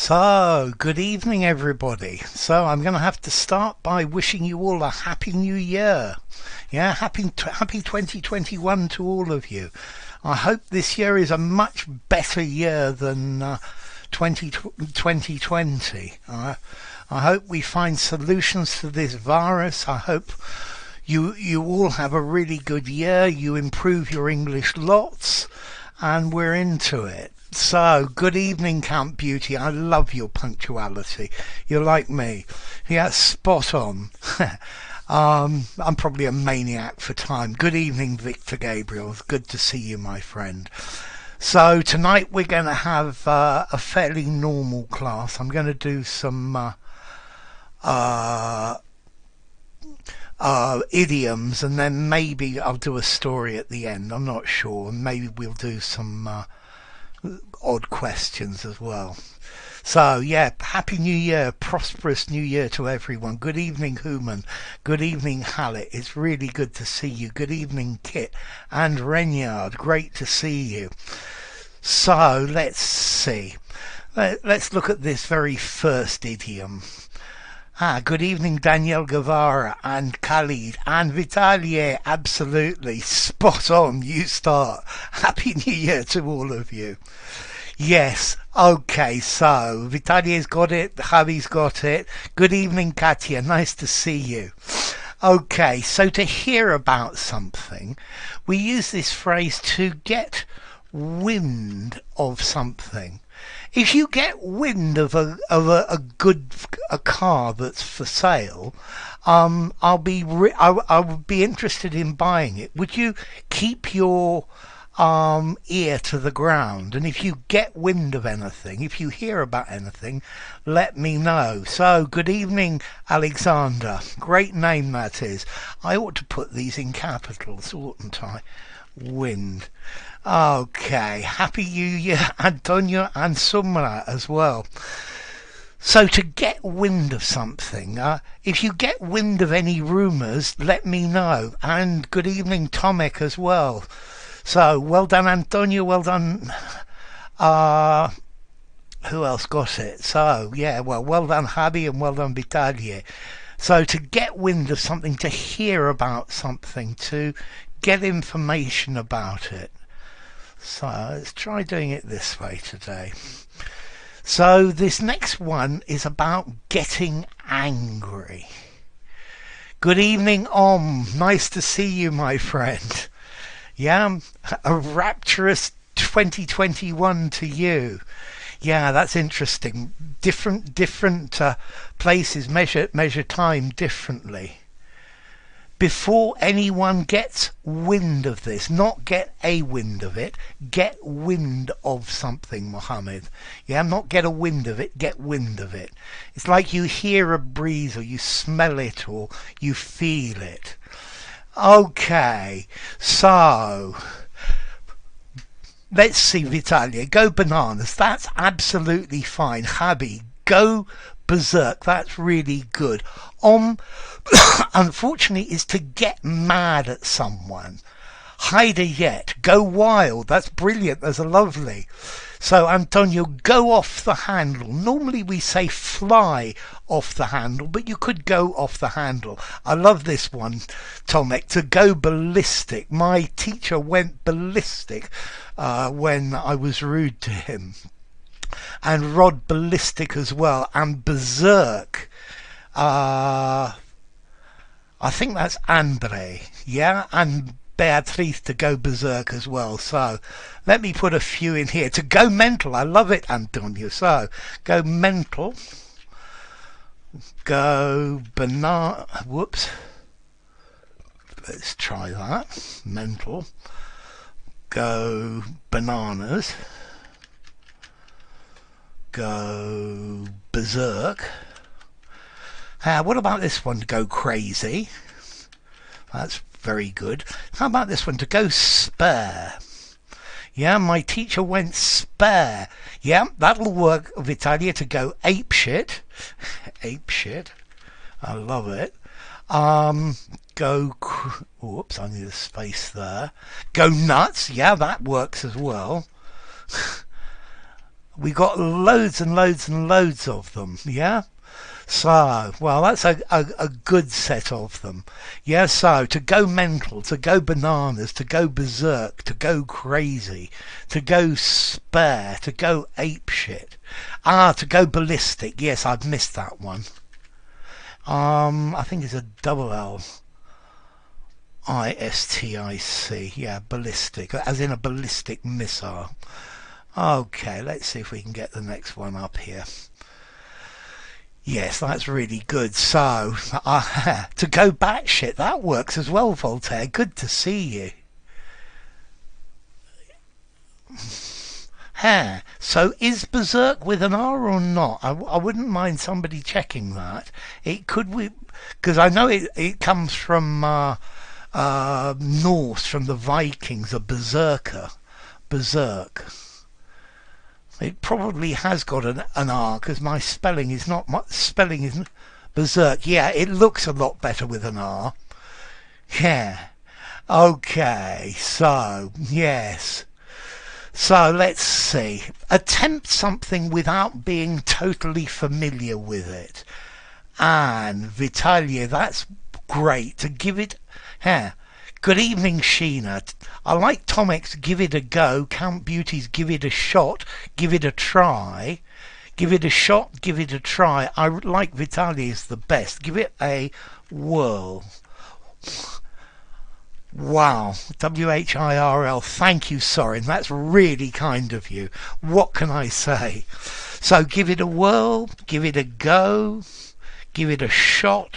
So, good evening everybody. So I'm going to have to start by wishing you all a happy new year. Yeah, happy 2021 to all of you. I hope this year is a much better year than 2020. I hope we find solutions to this virus. I hope you all have a really good year. You improve your English lots, and we're into it. So, good evening, Count Beauty. I love your punctuality. You're like me. Yeah, spot on. I'm probably a maniac for time. Good evening, Victor Gabriel. It's good to see you, my friend. So, tonight we're going to have a fairly normal class. I'm going to do some idioms, and then maybe I'll do a story at the end. I'm not sure. Maybe we'll do some odd questions as well. So yeah, happy new year, prosperous new year to everyone. Good evening, Human. Good evening, Hallett. It's really good to see you. Good evening, Kit and Renyard. Great to see you. So let's see. Let's look at this very first idiom. Good evening, Daniel Guevara and Khalid and Vitaly. Absolutely spot on. You start. Happy New Year to all of you. Yes. Okay. So Vitaly's got it. Javi's got it. Good evening, Katya. Nice to see you. Okay. So to hear about something, we use this phrase to get wind of something. If you get wind of a car that's for sale, I would be interested in buying it. Would you keep your ear to the ground? And if you get wind of anything, if you hear about anything, let me know. So, good evening, Alexander. Great name that is. I ought to put these in capitals, oughtn't I? Wind. Okay, happy New Year, Antonio and Sumra as well. So to get wind of something, if you get wind of any rumours, let me know. And good evening, Tomek, as well. So well done, Antonio. Well done. Who else got it? So yeah, well done, Javi, and well done, Vitaly. So to get wind of something, to hear about something, to get information about it. So let's try doing it this way today. So this next one is about getting angry. Good evening, Om. Nice to see you, my friend. Yeah, a rapturous 2021 to you. Yeah, that's interesting. Different places measure time differently. Before anyone gets wind of this, not get a wind of it, get wind of something, Mohammed. Yeah, not get a wind of it, get wind of it. It's like you hear a breeze, or you smell it, or you feel it. Okay, so let's see, Vitalia, go bananas. That's absolutely fine. Habi, go berserk. That's really good. Unfortunately, is to get mad at someone. Hide yet, go wild. That's brilliant. That's lovely. So, Antonio, go off the handle. Normally we say fly off the handle, but you could go off the handle. I love this one, Tomek, to go ballistic. My teacher went ballistic when I was rude to him. And Rod ballistic as well. And berserk. I think that's Andre, yeah, and Beatrice to go berserk as well. So let me put a few in here. To go mental, I love it, Antonio. So go mental, go banana. Whoops. Let's try that. Mental. Go bananas. Go berserk. What about this one, to go crazy? That's very good. How about this one, to go spare? Yeah, my teacher went spare. Yeah, that'll work, Vitalia, to go apeshit. Apeshit. I love it. Whoops, I need a space there. Go nuts. Yeah, that works as well. We got loads and loads and loads of them, yeah? So, well, that's a good set of them. Yeah, so to go mental, to go bananas, to go berserk, to go crazy, to go spare, to go apeshit. To go ballistic. Yes, I've missed that one. I think it's a double L. ISTIC. Yeah, ballistic, as in a ballistic missile. Okay, let's see if we can get the next one up here. Yes, that's really good. So, to go batshit, that works as well, Voltaire. Good to see you. So, is berserk with an R or not? I wouldn't mind somebody checking that. It could be, because I know it comes from Norse, from the Vikings, a berserker. Berserk. It probably has got an R, because my spelling is not... My spelling is berserk. Yeah, it looks a lot better with an R. Yeah. Okay, so, yes. So, let's see. Attempt something without being totally familiar with it. And, Vitalia, that's great. To give it... Good evening, Sheena. I like Tomek's give it a go, Count Beauty's give it a shot, give it a try. Give it a shot, give it a try. I like Vitalia's the best. Give it a whirl. Wow. WHIRL. Thank you, Soren. That's really kind of you. What can I say? So give it a whirl, give it a go, give it a shot,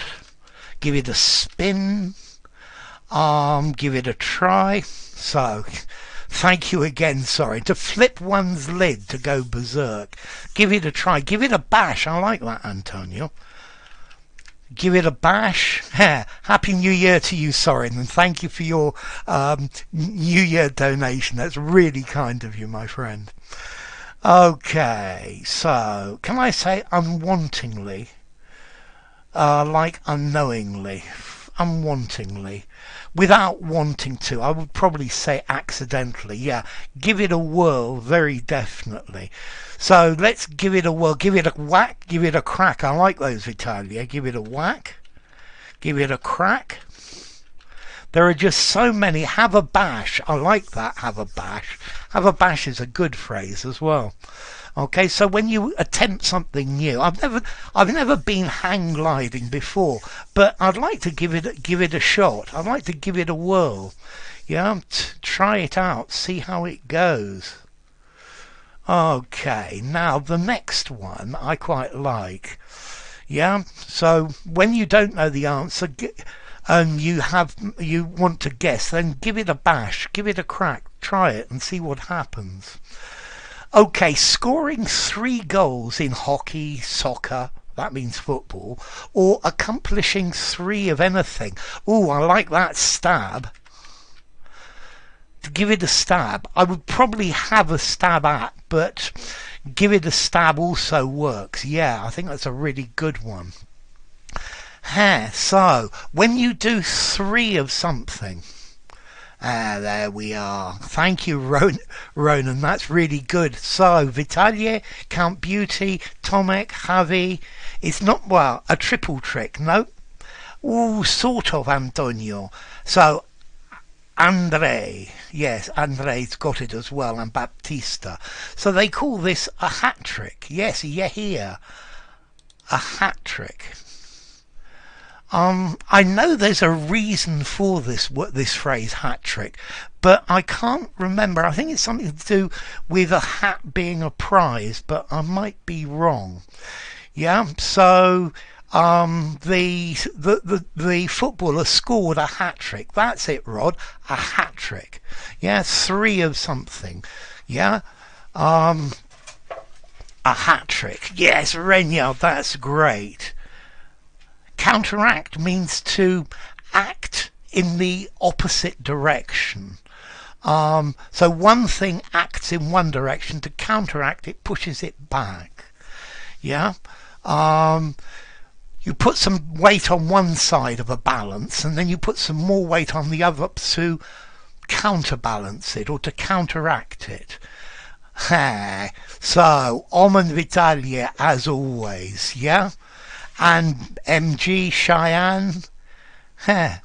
give it a spin. Give it a try. So, thank you again, sorry. To flip one's lid to go berserk. Give it a try. Give it a bash. I like that, Antonio. Give it a bash. Happy New Year to you, Soren, and thank you for your New Year donation. That's really kind of you, my friend. Okay, so, can I say unwantingly? Like unknowingly. Unwantingly. Without wanting to, I would probably say accidentally. Yeah, give it a whirl, very definitely. So let's give it a whirl, give it a whack, give it a crack. I like those, Vitalia. Give it a whack, give it a crack. There are just so many. Have a bash. I like that, have a bash. Have a bash is a good phrase as well. Okay, so when you attempt something new, I've never been hang gliding before, but I'd like to give it a shot. I'd like to give it a whirl. Yeah, try it out, see how it goes. Okay, now the next one I quite like. Yeah, so when you don't know the answer and you want to guess, then give it a bash, give it a crack, try it and see what happens. Okay, scoring 3 goals in hockey, soccer, that means football, or accomplishing 3 of anything. Ooh, I like that stab. To give it a stab, I would probably have a stab at, but give it a stab also works. Yeah, I think that's a really good one. So, when you do 3 of something... there we are. Thank you, Ronan. That's really good. So, Vitalia, Count Beauty, Tomek, Javi. It's not, well, a triple trick. No. Ooh, sort of, Antonio. So, Andre. Yes, Andre's got it as well, and Baptista. So they call this a hat trick. Yes, you hear. A hat trick. I know there's a reason for this phrase hat trick, but I can't remember. I think it's something to do with a hat being a prize, but I might be wrong. Yeah, so the footballer scored a hat trick. That's it, Rod. A hat trick. Yeah, 3 of something. Yeah. A hat trick. Yes, Renyard, that's great. Counteract means to act in the opposite direction. So one thing acts in one direction. To counteract, it pushes it back. Yeah. You put some weight on one side of a balance, and then you put some more weight on the other to counterbalance it or to counteract it. Ha. So, Oman Vitalia as always, yeah? And MG Cheyenne. Ha.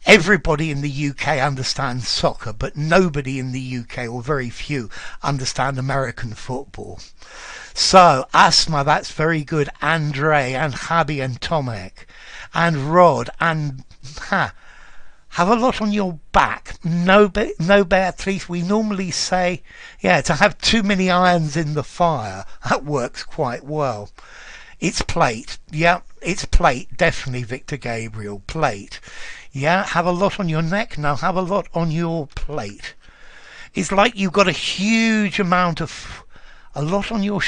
Everybody in the UK understands soccer, but nobody in the UK, or very few, understand American football. So, Asma, that's very good. Andre and Javi and Tomek and Rod and have a lot on your back. No, Beatrice, we normally say, yeah, to have too many irons in the fire. That works quite well. It's plate. Yeah, it's plate. Definitely, Victor Gabriel. Plate. Yeah, have a lot on your neck. Now have a lot on your plate. It's like you've got a huge amount of... a lot on your...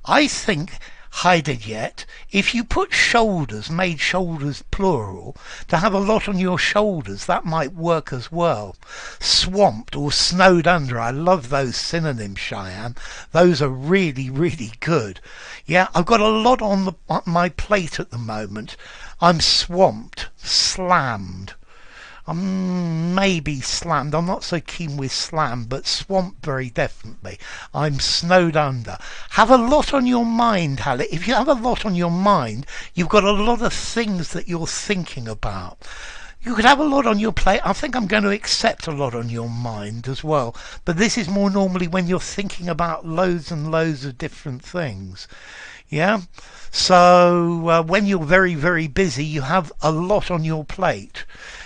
I think, Heideget, if you put shoulders, made shoulders plural, to have a lot on your shoulders, that might work as well. Swamped or snowed under. I love those synonyms, Cheyenne. Those are really, really good. Yeah, I've got a lot on my plate at the moment. I'm swamped, slammed. Maybe slammed. I'm not so keen with slam, but swamped very definitely. I'm snowed under. Have a lot on your mind, Halle. If you have a lot on your mind, you've got a lot of things that you're thinking about. You could have a lot on your plate. I think I'm going to accept a lot on your mind as well. But this is more normally when you're thinking about loads and loads of different things. Yeah? So when you're very, very busy, you have a lot on your plate.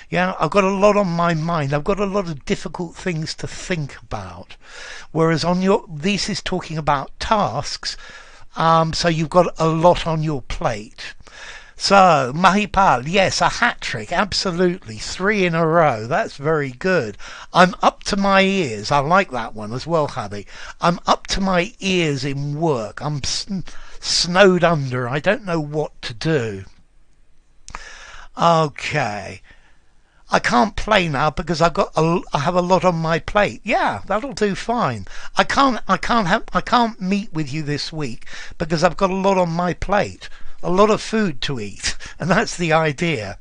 Yeah, I've got a lot on my mind. I've got a lot of difficult things to think about. Whereas on your, this is talking about tasks. So you've got a lot on your plate. So, Mahipal, yes, a hat-trick, absolutely. 3 in a row, that's very good. I'm up to my ears, I like that one as well, Javi. I'm up to my ears in work. I'm snowed under, I don't know what to do. Okay. I can't play now because I have a lot on my plate. Yeah, that'll do fine. I can't meet with you this week because I've got a lot on my plate. A lot of food to eat, and that's the idea.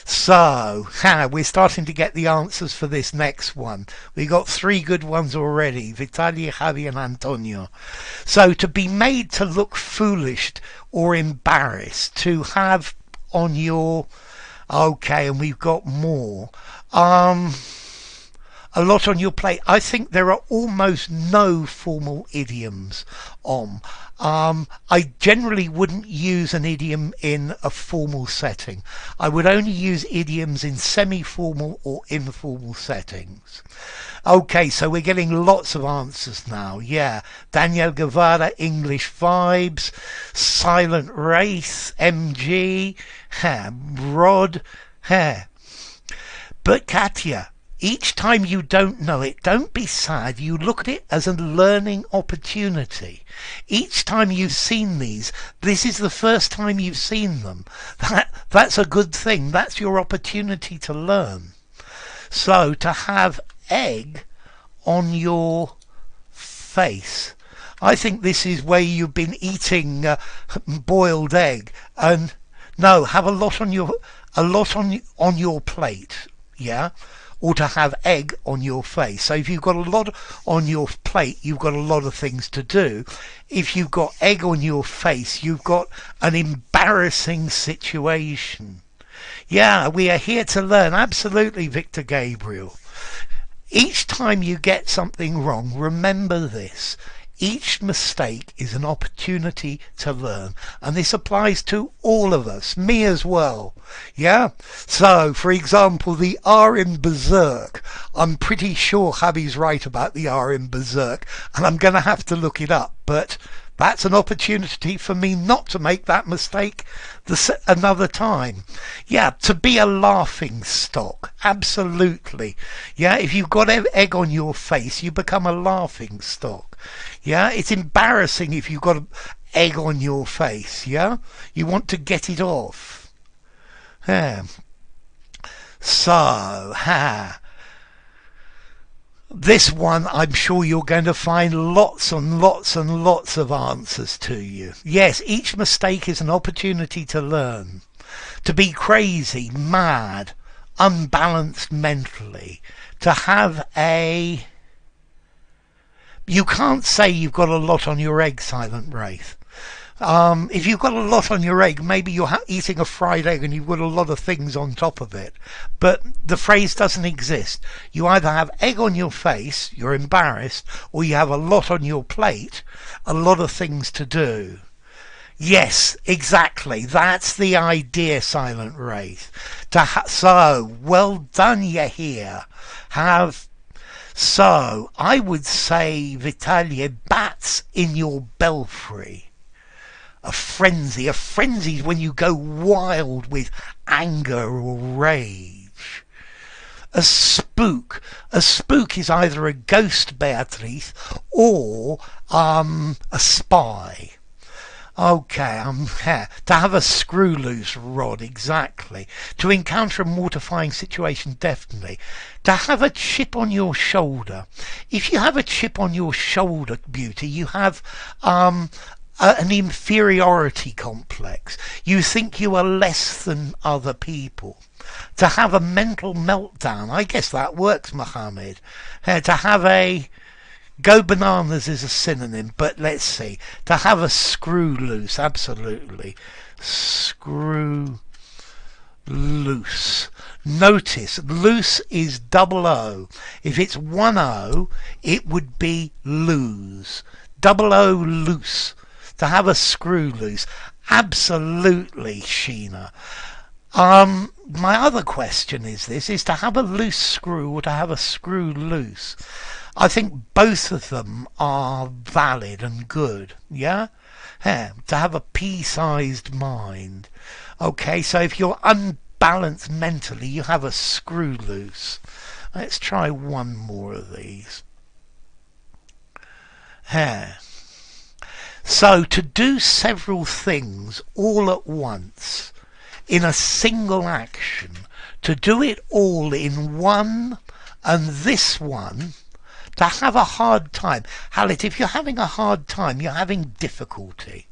So, we're starting to get the answers for this next one. We got 3 good ones already, Vitalia, Javi and Antonio. So, to be made to look foolish or embarrassed, to have on your... Okay, and we've got more. A lot on your plate. I think there are almost no formal idioms on. I generally wouldn't use an idiom in a formal setting. I would only use idioms in semi-formal or informal settings. Okay, so we're getting lots of answers now. Yeah, Daniel Guevara, English Vibes, Silent Race, MG, Rod, But Katya, each time you don't know it, don't be sad. You look at it as a learning opportunity. Each time you've seen these, this is the first time you've seen them. That's a good thing. That's your opportunity to learn. So to have egg on your face, I think this is where you've been eating boiled egg. And no, have a lot on your plate. Yeah. Or to have egg on your face. So if you've got a lot on your plate, you've got a lot of things to do. If you've got egg on your face, you've got an embarrassing situation. Yeah, we are here to learn. Absolutely, Victor Gabriel. Each time you get something wrong, remember this. Each mistake is an opportunity to learn. And this applies to all of us, me as well. Yeah? So, for example, the R in Berserk. I'm pretty sure Javi's right about the R in Berserk. And I'm going to have to look it up. But that's an opportunity for me not to make that mistake another time. Yeah, to be a laughing stock. Absolutely. Yeah, if you've got egg on your face, you become a laughing stock. Yeah, it's embarrassing if you've got egg on your face. Yeah, you want to get it off. Yeah. So, this one I'm sure you're going to find lots and lots and lots of answers to you. Yes, each mistake is an opportunity to learn. To be crazy, mad, unbalanced mentally. To have a You can't say you've got a lot on your egg, Silent Wraith. If you've got a lot on your egg, maybe you're eating a fried egg and you've got a lot of things on top of it. But the phrase doesn't exist. You either have egg on your face, you're embarrassed, or you have a lot on your plate, a lot of things to do. Yes, exactly. That's the idea, Silent Wraith. So, well done, you here. So, I would say, Vitalia, bats in your belfry. A frenzy is when you go wild with anger or rage. A spook is either a ghost, Beatrice, or a spy. Okay, to have a screw loose, Rod, exactly. To encounter a mortifying situation, definitely. To have a chip on your shoulder. If you have a chip on your shoulder, Beauty, you have an inferiority complex. You think you are less than other people. To have a mental meltdown, I guess that works, Mohammed. To have a... Go bananas is a synonym, but let's see. To have a screw loose, absolutely. Screw loose. Notice, loose is double O. If it's one O, it would be lose. Double O, loose. To have a screw loose. Absolutely, Sheena. My other question is this, is to have a loose screw or to have a screw loose? I think both of them are valid and good, yeah? To have a pea-sized mind. Okay, so if you're unbalanced mentally, you have a screw loose. Let's try one more of these. So, to do several things all at once, in a single action, to do it all in one and this one, to have a hard time. Halit, if you're having a hard time, you're having difficulty.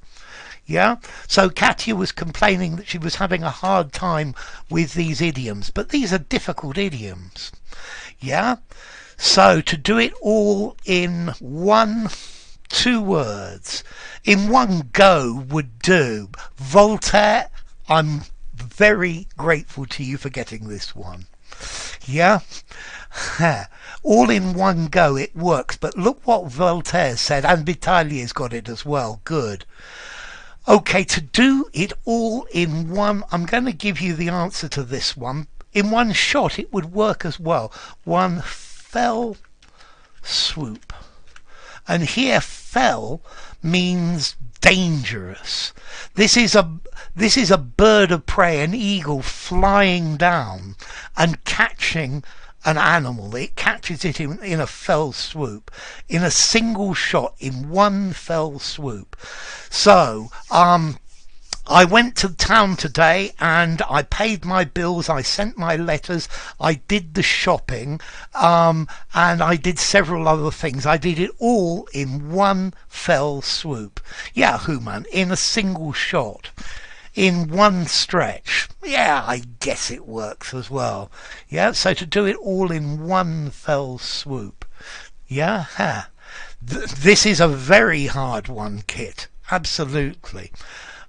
Yeah? So Katya was complaining that she was having a hard time with these idioms, but these are difficult idioms. Yeah? So to do it all in 2 words, in one go would do. Voltaire, I'm very grateful to you for getting this one. Yeah? All in one go it works, but look what Voltaire said, and Vitalia's got it as well. Good. Okay, to do it all in one, I'm going to give you the answer to this one. In one shot it would work as well. One fell swoop. And here fell means dangerous. This is a bird of prey, an eagle flying down and catching an animal. It catches it in a fell swoop, in a single shot, in one fell swoop. So I went to town today and I paid my bills, I sent my letters, I did the shopping, and I did several other things. I did it all in one fell swoop. Yeah, Human, in a single shot, in one stretch. Yeah, I guess it works as well. Yeah, so to do it all in one fell swoop. Yeah, this is a very hard one, Kit. Absolutely.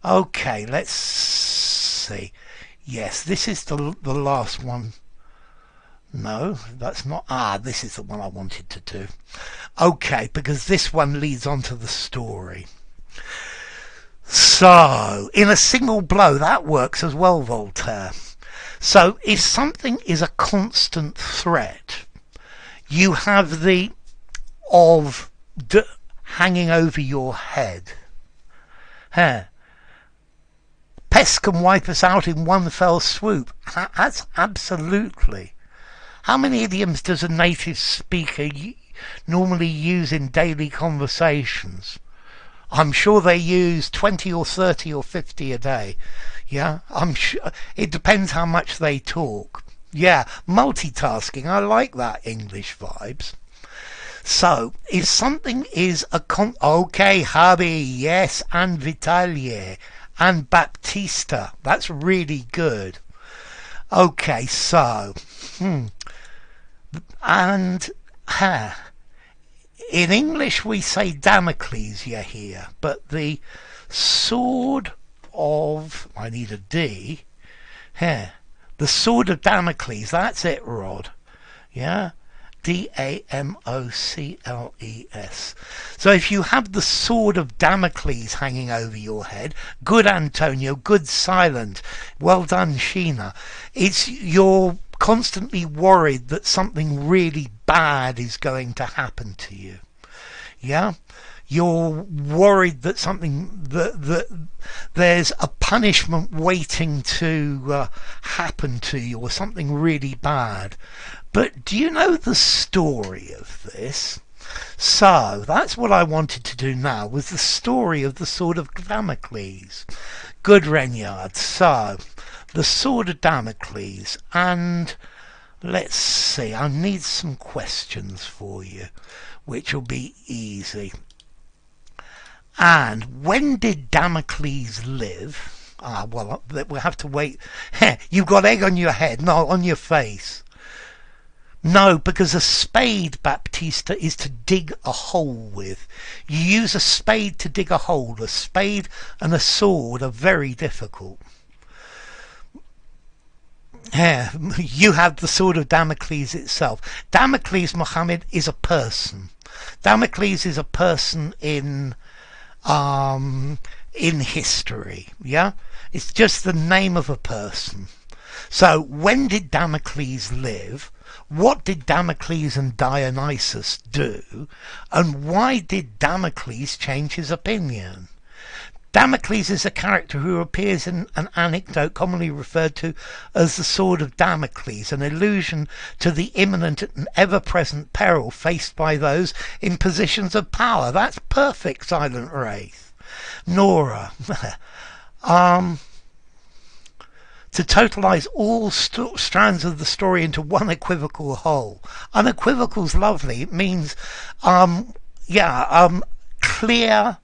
Okay, let's see. Yes, this is the last one. No, that's not. This is the one I wanted to do. Okay, because this one leads on to the story. So, in a single blow, that works as well, Voltaire. So, if something is a constant threat, you have the of hanging over your head. Pests can wipe us out in one fell swoop. That's absolutely. How many idioms does a native speaker normally use in daily conversations? I'm sure they use 20 or 30 or 50 a day. Yeah, I'm sure. It depends how much they talk. Yeah, multitasking. I like that English vibes. So, if something is a okay, hubby, yes, and Vitalier, and Baptista, that's really good. Okay, so, and In English we say Damocles, you hear, but the sword of, I need a D, here, the sword of Damocles, that's it, Rod, yeah, Damocles. So if you have the sword of Damocles hanging over your head, good Antonio, good Silent, well done Sheena, you're constantly worried that something really bad is going to happen to you. Yeah? You're worried that that there's a punishment waiting to happen to you, or something really bad. But do you know the story of this? So that's what I wanted to do now, was the story of the sword of Damocles. Good Renyard. So the sword of Damocles, and let's see, I need some questions for you, which will be easy. And when did Damocles live? Well, we'll have to wait. You've got egg on your head, no, on your face. No, because a spade, Baptista, is to dig a hole with. You use a spade to dig a hole. A spade and a sword are very difficult. Yeah, you have the sword of Damocles itself. Damocles, Muhammad, is a person. Damocles is a person in history, yeah? It's just the name of a person. So when did Damocles live? What did Damocles and Dionysius do? And why did Damocles change his opinion? Damocles is a character who appears in an anecdote commonly referred to as the sword of Damocles, an allusion to the imminent and ever-present peril faced by those in positions of power. That's perfect, Silent Wraith. Nora. To totalize all strands of the story into one equivocal whole. Unequivocal's lovely. It means, clear,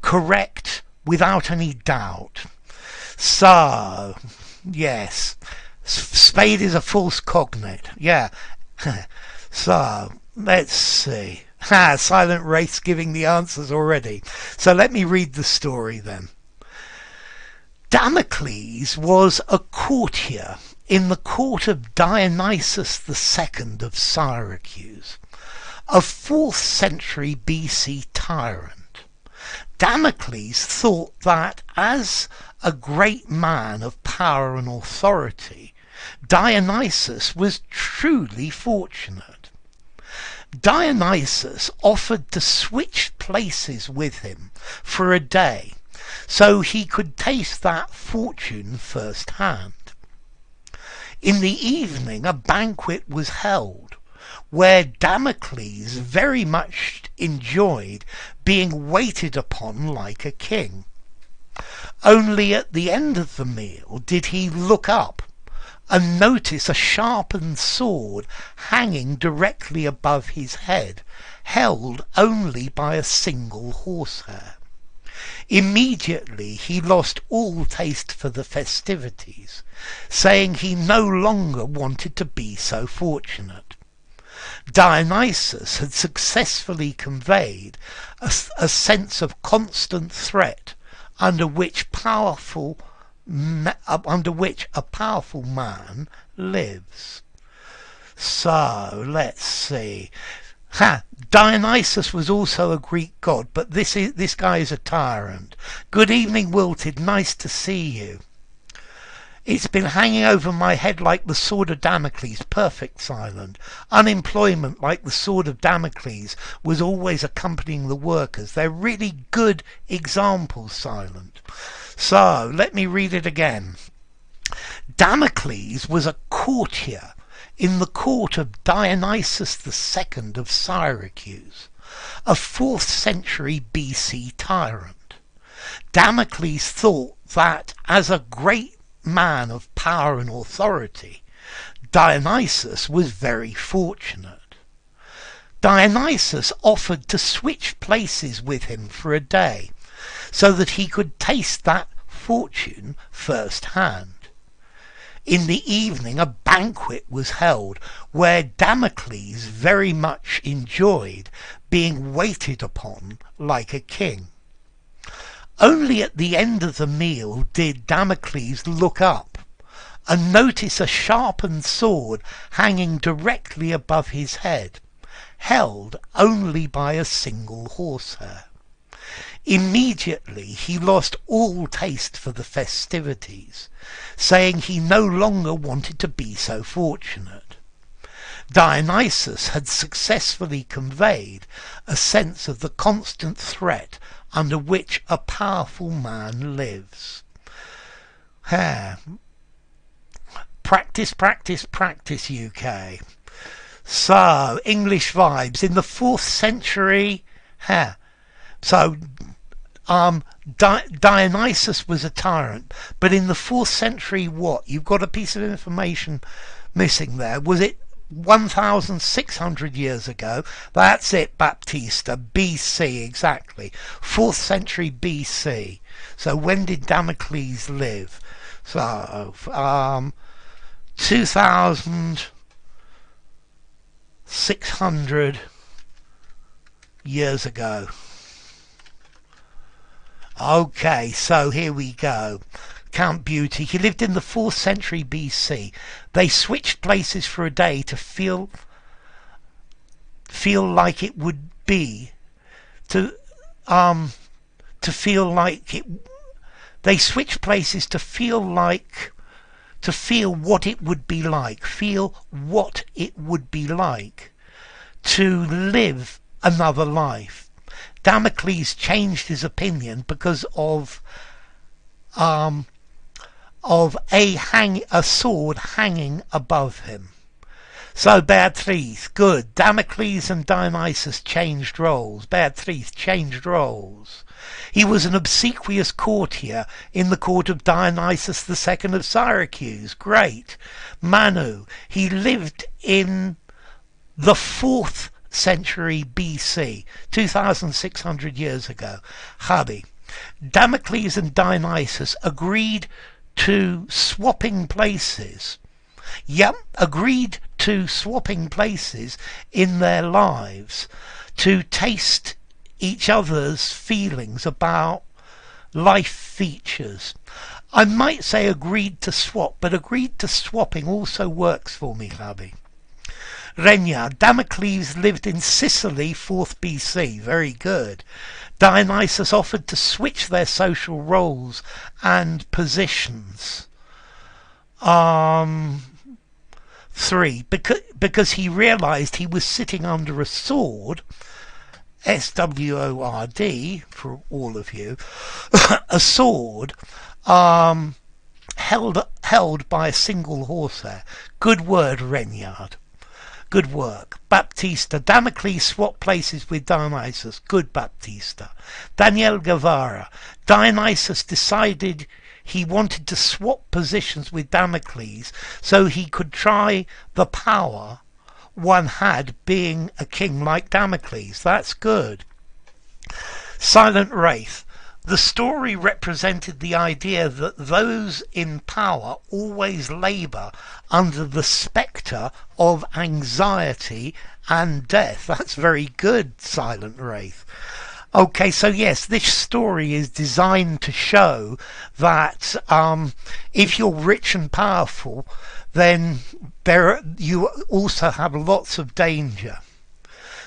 correct, without any doubt. So, yes, spade is a false cognate. Yeah. So, let's see. Silent Wraith's giving the answers already. So let me read the story then. Damocles was a courtier in the court of Dionysius II of Syracuse, a 4th century BC tyrant. Damocles thought that as a great man of power and authority, Dionysius was truly fortunate. Dionysius offered to switch places with him for a day, so he could taste that fortune firsthand. In the evening a banquet was held, where Damocles very much enjoyed being waited upon like a king. Only at the end of the meal did he look up and notice a sharpened sword hanging directly above his head, held only by a single horsehair. Immediately he lost all taste for the festivities, saying he no longer wanted to be so fortunate. Dionysius had successfully conveyed a sense of constant threat under which a powerful man lives. So let's see. Dionysius was also a Greek god, but this guy is a tyrant. Good evening, Wilted. Nice to see you. It's been hanging over my head like the sword of Damocles. Perfect, Silent. Unemployment, like the sword of Damocles, was always accompanying the workers. They're really good examples, Silent. So, let me read it again. Damocles was a courtier in the court of Dionysius II of Syracuse, a 4th century BC tyrant. Damocles thought that as a great man of power and authority, Dionysius was very fortunate. Dionysius offered to switch places with him for a day, so that he could taste that fortune firsthand. In the evening a banquet was held where Damocles very much enjoyed being waited upon like a king. Only at the end of the meal did Damocles look up and notice a sharpened sword hanging directly above his head, held only by a single horsehair. Immediately he lost all taste for the festivities, saying he no longer wanted to be so fortunate. Dionysius had successfully conveyed a sense of the constant threat under which a powerful man lives. Practice, practice, practice, UK. So, English vibes. In the 4th century, Dionysius was a tyrant, but in the 4th century what? You've got a piece of information missing there. Was it 1,600 years ago? That's it, Baptista. BC, exactly. 4th century BC. So when did Damocles live? So, 2,600 years ago. Okay, so here we go. Count Beauty. He lived in the 4th century BC. They switched places for a day to feel like it would be they switched places to feel what it would be like, to live another life. Damocles changed his opinion because of a sword hanging above him. So Beatrice, good. Damocles and Dionysius changed roles. Beatrice changed roles. He was an obsequious courtier in the court of Dionysius II of Syracuse. Great. Manu, he lived in the 4th century BC, 2,600 years ago. Habi, Damocles and Dionysius agreed to swapping places. Yep, agreed to swapping places in their lives to taste each other's feelings about life features. I might say agreed to swap, but agreed to swapping also works for me, Habi. Renya, Damocles lived in Sicily, 4th BC. Very good. Dionysius offered to switch their social roles and positions. 3. Because he realized he was sitting under a sword, SWORD, for all of you, a sword held by a single horsehair. Good word, Renyard. Good work. Baptista, Damocles swapped places with Dionysius. Good, Baptista. Daniel Guevara, Dionysius decided he wanted to swap positions with Damocles so he could try the power one had being a king like Damocles. That's good. Silent Wraith, the story represented the idea that those in power always labour under the spectre of anxiety and death. That's very good, Silent Wraith. Okay, so yes, this story is designed to show that if you're rich and powerful, then you also have lots of danger.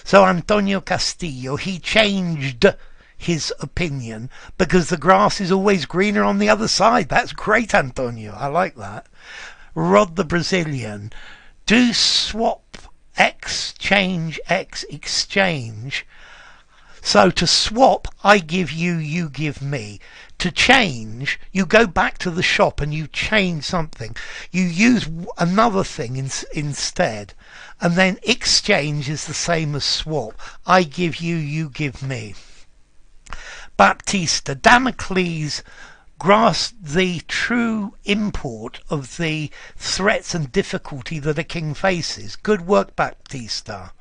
So Antonio Castillo, he changed his opinion because the grass is always greener on the other side. That's great, Antonio. I like that. Rod the Brazilian, do swap X, change X, exchange. So to swap, I give you, you give me. To change, you go back to the shop and you change something. You use another thing instead. And then exchange is the same as swap. I give you, you give me. Baptista, Damocles grasped the true import of the threats and difficulty that a king faces. Good work, Baptista.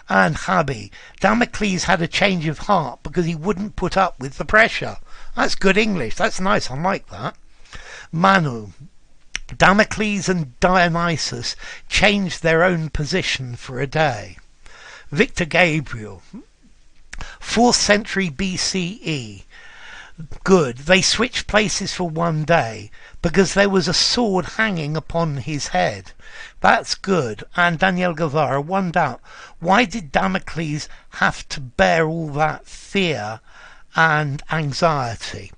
And Habi, Damocles had a change of heart because he wouldn't put up with the pressure. That's good English. That's nice. I like that. Manu, Damocles and Dionysius changed their own position for a day. Victor Gabriel, 4th century BCE. Good. They switched places for one day because there was a sword hanging upon his head. That's good. And Daniel Guevara, one doubt. Why did Damocles have to bear all that fear and anxiety?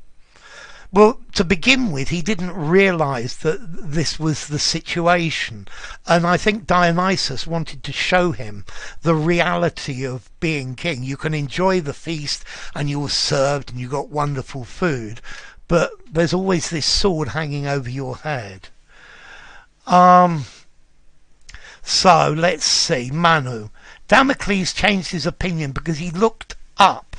Well, to begin with, he didn't realise that this was the situation. And I think Dionysius wanted to show him the reality of being king. You can enjoy the feast and you were served and you got wonderful food, but there's always this sword hanging over your head. So let's see. Manu. Damocles changed his opinion because he looked up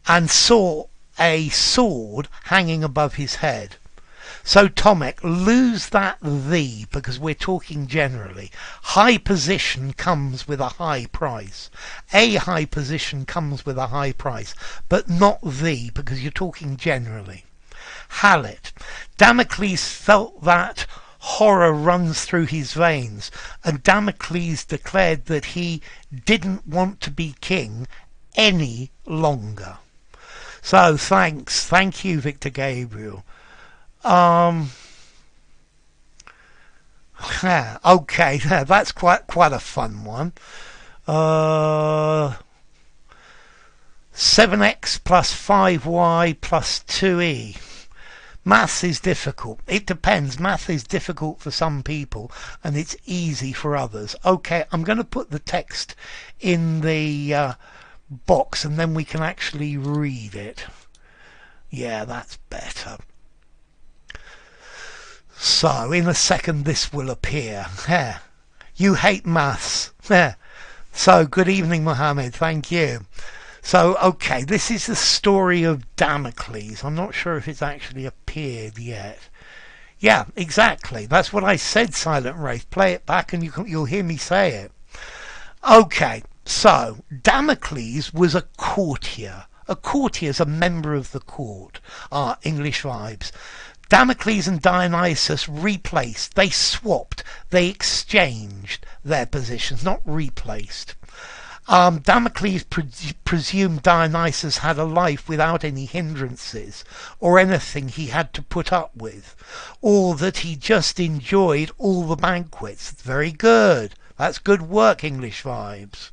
and saw a sword hanging above his head. So Tomek, lose that "the" because we're talking generally. High position comes with a high price. A high position comes with a high price, but not "the" because you're talking generally. Hallet. Damocles felt that horror runs through his veins, and Damocles declared that he didn't want to be king any longer. So thank you, Victor Gabriel. Yeah, okay, that's quite a fun one. 7x plus 5y plus 2e. Maths is difficult. It depends. Math is difficult for some people and it's easy for others. Okay, I'm going to put the text in the box and then we can actually read it. Yeah, that's better. So in a second this will appear. You hate maths. So good evening, Mohammed. Thank you. So okay, this is the story of Damocles. I'm not sure if it's actually appeared yet. Yeah, exactly. That's what I said, Silent Wraith. Play it back and you'll hear me say it. Okay. So, Damocles was a courtier. A courtier is a member of the court. English vibes. Damocles and Dionysius replaced. They swapped. They exchanged their positions, not replaced. Damocles presumed Dionysius had a life without any hindrances or anything he had to put up with, or that he just enjoyed all the banquets. Very good. That's good work, English vibes.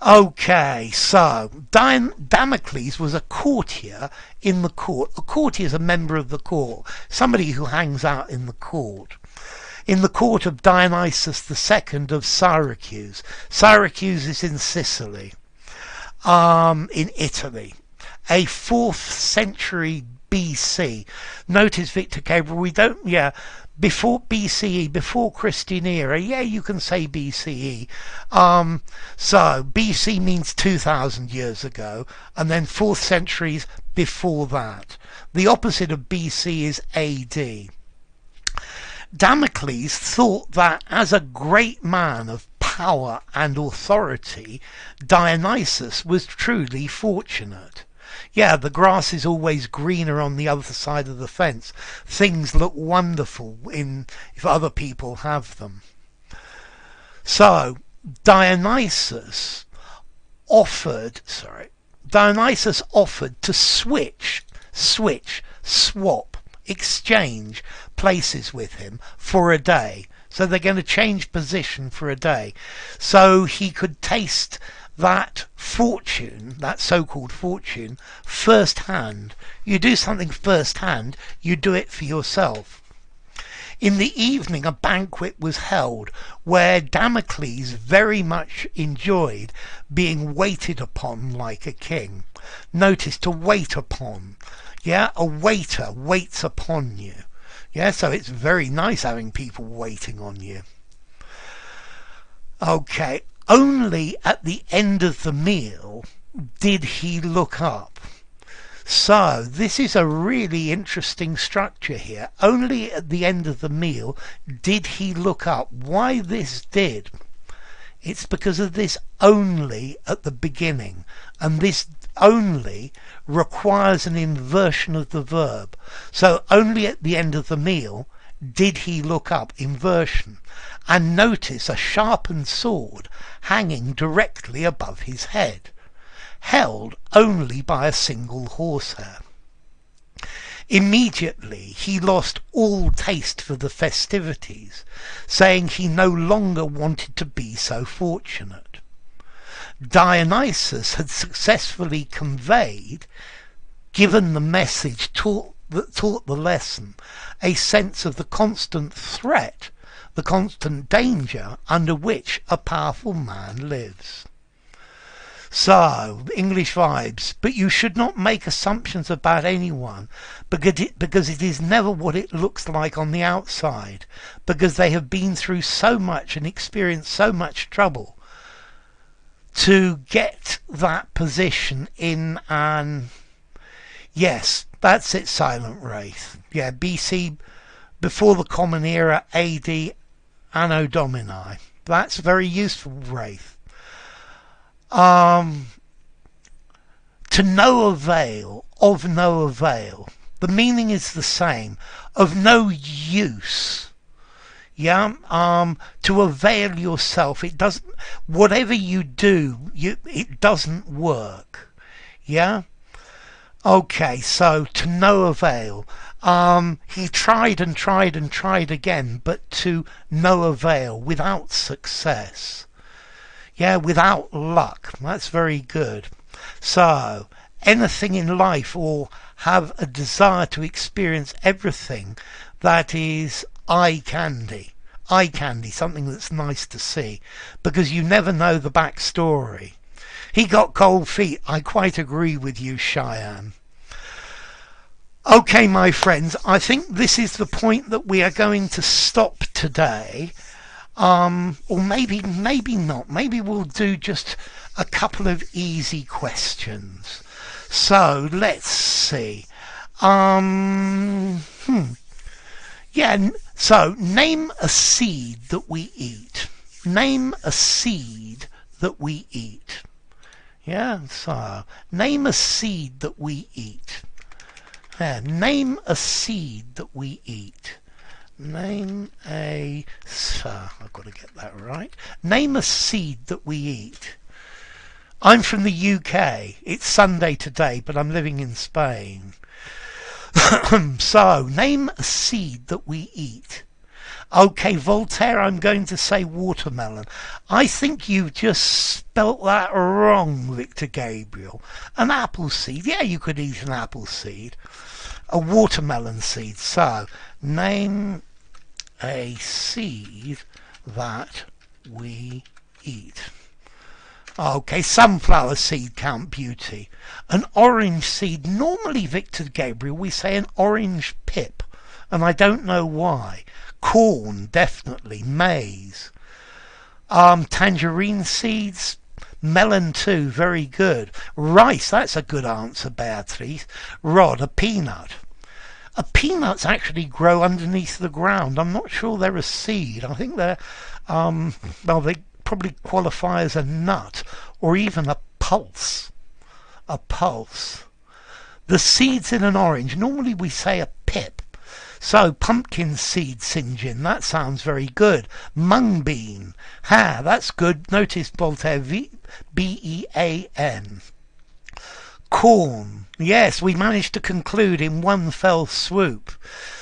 Okay, so Damocles was a courtier in the court. A courtier is a member of the court, somebody who hangs out in the court. In the court of Dionysius II of Syracuse. Syracuse is in Sicily, in Italy. A 4th century BC. Notice, Victor Gabriel, we don't, before BCE, before Christian era, you can say BCE. So BC means 2,000 years ago, and then 4th centuries before that. The opposite of BC is AD. Damocles thought that as a great man of power and authority, Dionysius was truly fortunate. Yeah, the grass is always greener on the other side of the fence. Things look wonderful if other people have them. So, Dionysius offered to swap, exchange places with him for a day. So they're going to change position for a day. So he could taste that fortune, that so-called fortune, first-hand. You do something first-hand, you do it for yourself. In the evening, a banquet was held where Damocles very much enjoyed being waited upon like a king. Notice, to wait upon. Yeah, a waiter waits upon you. Yeah, so it's very nice having people waiting on you. Okay, only at the end of the meal did he look up. So this is a really interesting structure here. Only at the end of the meal did he look up. Why this did? It's because of this "only" at the beginning. And this only requires an inversion of the verb. So only at the end of the meal did he look up, inversion, and notice a sharpened sword hanging directly above his head, held only by a single horsehair. Immediately he lost all taste for the festivities, saying he no longer wanted to be so fortunate. Dionysius had successfully given the message that taught the lesson, a sense of the constant threat, the constant danger under which a powerful man lives. So, English vibes, but you should not make assumptions about anyone because it is never what it looks like on the outside, because they have been through so much and experienced so much trouble to get that position in an... Yes, that's it, Silent Wraith. Yeah, BC, before the Common Era, AD, Anno Domini. That's very useful, Wraith. To no avail, of no avail. The meaning is the same. Of no use. Yeah. To avail yourself. It doesn't. Whatever you do, it doesn't work. Yeah. Okay. So to no avail. He tried and tried and tried again, but to no avail, without success. Yeah, without luck. That's very good. So, anything in life, or have a desire to experience everything that is eye candy. Eye candy, something that's nice to see, because you never know the backstory. He got cold feet. I quite agree with you, Cheyenne. Okay, my friends, I think this is the point that we are going to stop today. Or maybe not. Maybe we'll do just a couple of easy questions. So let's see. Yeah. So name a seed that we eat. Name a seed that we eat. Yeah. So name a seed that we eat. Yeah. Name a seed that we eat. Name a... I've got to get that right. Name a seed that we eat. I'm from the UK. It's Sunday today, but I'm living in Spain. So, name a seed that we eat. Okay, Voltaire, I'm going to say watermelon. I think you've just spelt that wrong, Victor Gabriel. An apple seed. Yeah, you could eat an apple seed. A watermelon seed. So, name a seed that we eat. Okay, sunflower seed, Count Beauty. An orange seed. Normally, Victor Gabriel, we say an orange pip, and I don't know why. Corn, definitely. Maize. Tangerine seeds. Melon too, very good. Rice, that's a good answer, Beatrice. Rod, a peanut. Peanuts actually grow underneath the ground. I'm not sure they're a seed. I think they're, well, they probably qualify as a nut or even a pulse. A pulse. The seeds in an orange, normally we say a pip. So, pumpkin seed, St. that sounds very good. Mung bean. Ha, that's good. Notice Voltaire, B-E-A-N. Corn. Yes, we managed to conclude in one fell swoop.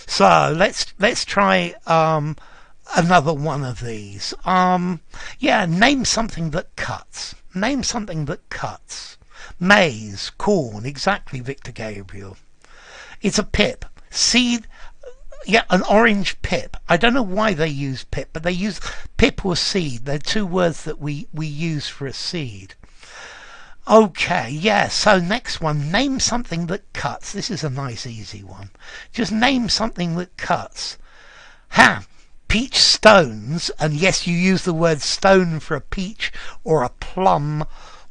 So, let's try another one of these. Yeah, name something that cuts. Name something that cuts. Maize, corn, exactly, Victor Gabriel. It's a pip. Seed. Yeah, an orange pip. I don't know why they use pip, but they use pip or seed. They're two words that we use for a seed. Okay, yeah, so next one. Name something that cuts. This is a nice easy one. Just name something that cuts. Ha! Peach stones. And yes, you use the word stone for a peach or a plum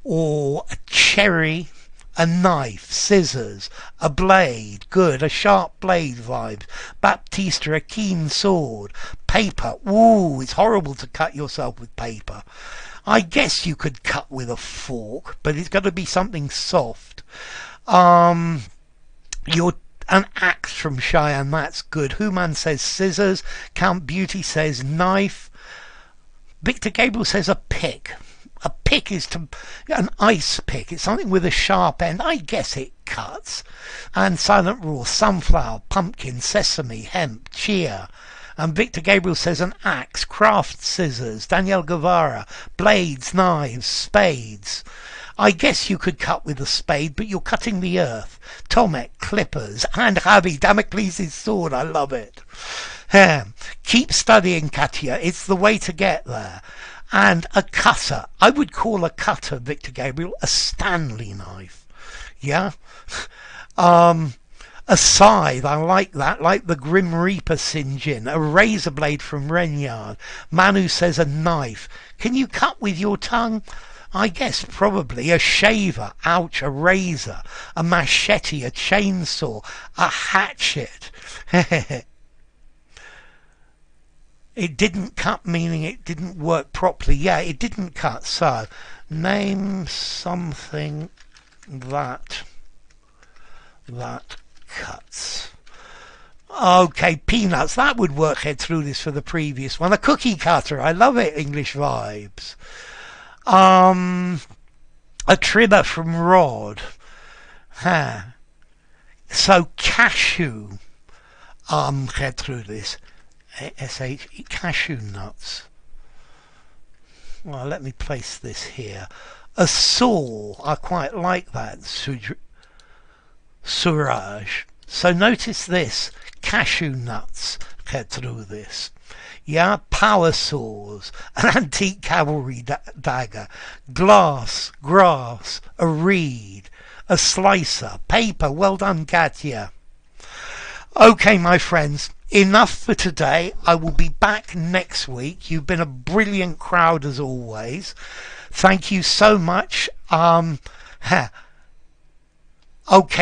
or a cherry. a knife, scissors, a blade, good, a sharp blade vibes. Baptista, a keen sword. Paper, ooh, it's horrible to cut yourself with paper. I guess you could cut with a fork, but it's got to be something soft. You're an axe from Cheyenne, that's good. Human says scissors. Count Beauty says knife. Victor Gabriel says a pick. A pick is an ice pick. It's something with a sharp end. I guess it cuts. And Silent Raw, sunflower, pumpkin, sesame, hemp, chia. And Victor Gabriel says an axe, craft scissors. Danielle Guevara, blades, knives, spades. I guess you could cut with a spade, but you're cutting the earth. Tomek, clippers, and Ravi, Damocles' sword. I love it. Keep studying, Katya. It's the way to get there. And a cutter. I would call a cutter, Victor Gabriel, a Stanley knife. Yeah? A scythe, I like that, like the Grim Reaper Sinjin. A razor blade from Renyard. Manu says a knife. Can you cut with your tongue? I guess probably. A shaver, ouch, a razor. A machete, a chainsaw, a hatchet. It didn't cut, meaning it didn't work properly. Yeah, it didn't cut. So, name something that cuts. Okay, peanuts. That would work. Head through this for the previous one. A cookie cutter. I love it. English vibes. A trimmer from Rod. So cashew. Head through this. SH cashew nuts. Well, let me place this here. A saw. I quite like that. Suraj. So notice this. Cashew nuts. Head through this. Yeah, power saws, an antique cavalry dagger, glass, grass, a reed, a slicer, paper. Well done, Katya. Okay, my friends, enough for today. I will be back next week. You've been a brilliant crowd as always. Thank you so much. Okay,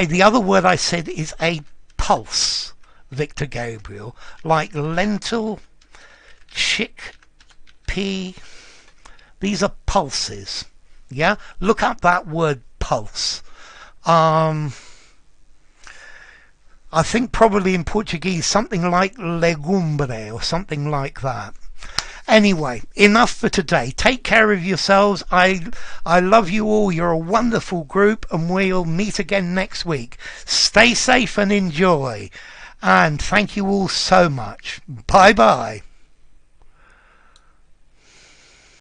the other word I said is a pulse, Victor Gabriel, like lentil, chickpea. These are pulses. Yeah, look up that word pulse. I think probably in Portuguese something like legumbre or something like that. Anyway, enough for today. Take care of yourselves. I love you all. You're a wonderful group, and we'll meet again next week. Stay safe and enjoy. And thank you all so much. Bye bye.